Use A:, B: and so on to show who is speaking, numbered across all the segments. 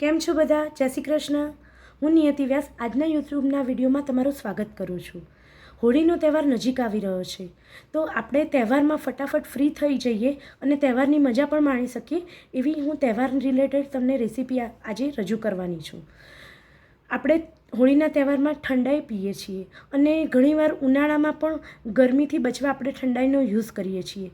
A: કેમ છો બધા? જય શ્રી કૃષ્ણ. હું નિયતિ વ્યાસ આજના યુટ્યુબના વિડીયોમાં તમારું સ્વાગત કરું છું. હોળીનો તહેવાર નજીક આવી રહ્યો છે, તો આપણે તહેવારમાં ફટાફટ ફ્રી થઈ જઈએ અને તહેવારની મજા પણ માણી શકીએ એવી હું તહેવાર રિલેટેડ તમને રેસીપી આજે રજૂ કરવાની છું. આપણે હોળીના તહેવારમાં ઠંડાઈ પીએ છીએ અને ઘણીવાર ઉનાળામાં પણ ગરમીથી બચવા આપણે ઠંડાઈનો યુઝ કરીએ છીએ.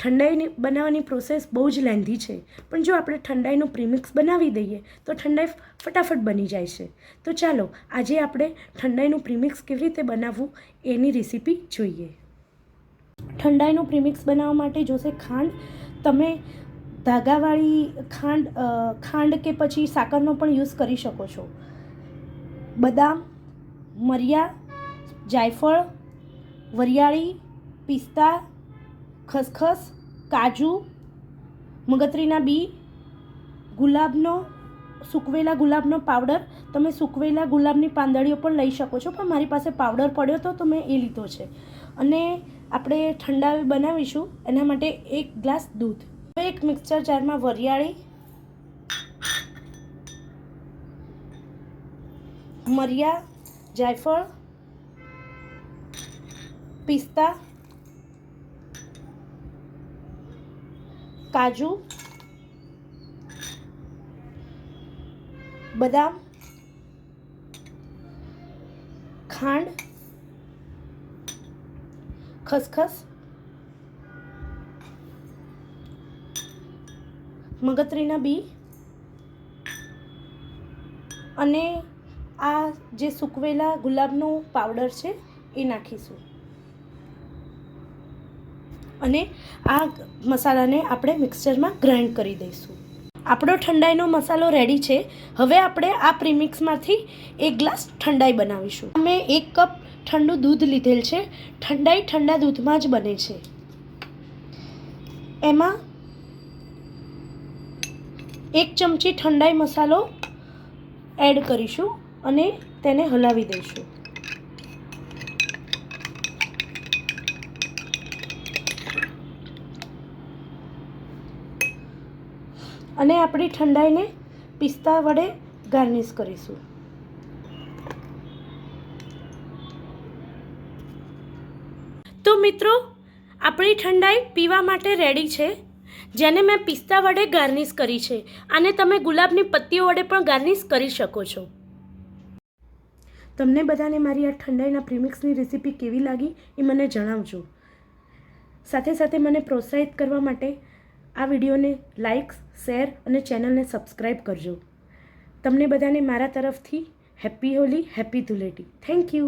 A: ઠંડાઈ બનાવવાની પ્રોસેસ બહુ જ લેન્ધી છે, પણ જો આપણે ઠંડાઈનું પ્રીમિક્સ બનાવી દઈએ તો ઠંડાઈ ફટાફટ બની જાય છે. તો ચાલો આજે આપણે ઠંડાઈનું પ્રીમિક્સ કેવી રીતે બનાવવું એની રેસીપી જોઈએ. ઠંડાઈનું પ્રીમિક્સ બનાવવા માટે જોશે ખાંડ. તમે ધાગાવાળી ખાંડ કે પછી સાકરનો પણ યુઝ કરી શકો છો. બદામ, મરિયા, જાયફળ, વરિયાળી, પિસ્તા, ખસખસ, કાજુ, મગતરીના બી, સૂકવેલા ગુલાબનો પાવડર. તમે સૂકવેલા ગુલાબની પાંદડીઓ પણ લઈ શકો છો, પણ મારી પાસે પાવડર પડ્યો તો મેં એ લીધો છે. અને આપણે ઠંડા બનાવીશું એના માટે 1 ગ્લાસ દૂધ. હવે એક મિક્સર જારમાં વરિયાળી, મરિયા, જાયફળ, પિસ્તા, કાજુ, બદામ, ખાંડ, ખસખસ, મગતરીના બી અને આ જે સૂકવેલા ગુલાબનો પાવડર છે એ નાખીશું. અને આ મસાલાને આપણે મિક્સરમાં ગ્રાઇન્ડ કરી દઈશું. આપણો ઠંડાઈનો મસાલો રેડી છે. હવે આપણે આ પ્રીમિક્સમાંથી 1 ગ્લાસ ઠંડાઈ બનાવીશું. મેં 1 કપ ઠંડુ દૂધ લીધેલ છે. ઠંડાઈ ઠંડા દૂધમાં જ બને છે. એમાં 1 ચમચી ઠંડાઈ મસાલો એડ કરીશું અને તેને હલાવી દઈશું. અને આપણી ઠંડાઈને પિસ્તા વડે ગાર્નિશ કરીશું. તો મિત્રો, આપણી ઠંડાઈ પીવા માટે રેડી છે, જેને મેં પિસ્તા વડે ગાર્નિશ કરી છે. આને તમે ગુલાબની પત્તીઓ વડે પણ ગાર્નિશ કરી શકો છો. તમને બધાને મારી આ ઠંડાઈના પ્રીમિક્સની રેસીપી કેવી લાગી એ મને જણાવજો. સાથે સાથે મને પ્રોત્સાહિત કરવા માટે આ વિડીયોને લાઇક, શેર અને ચેનલને સબસ્ક્રાઈબ કરજો. તમને બધાને મારા તરફથી happy Holi, happy Dhuleti. Thank you.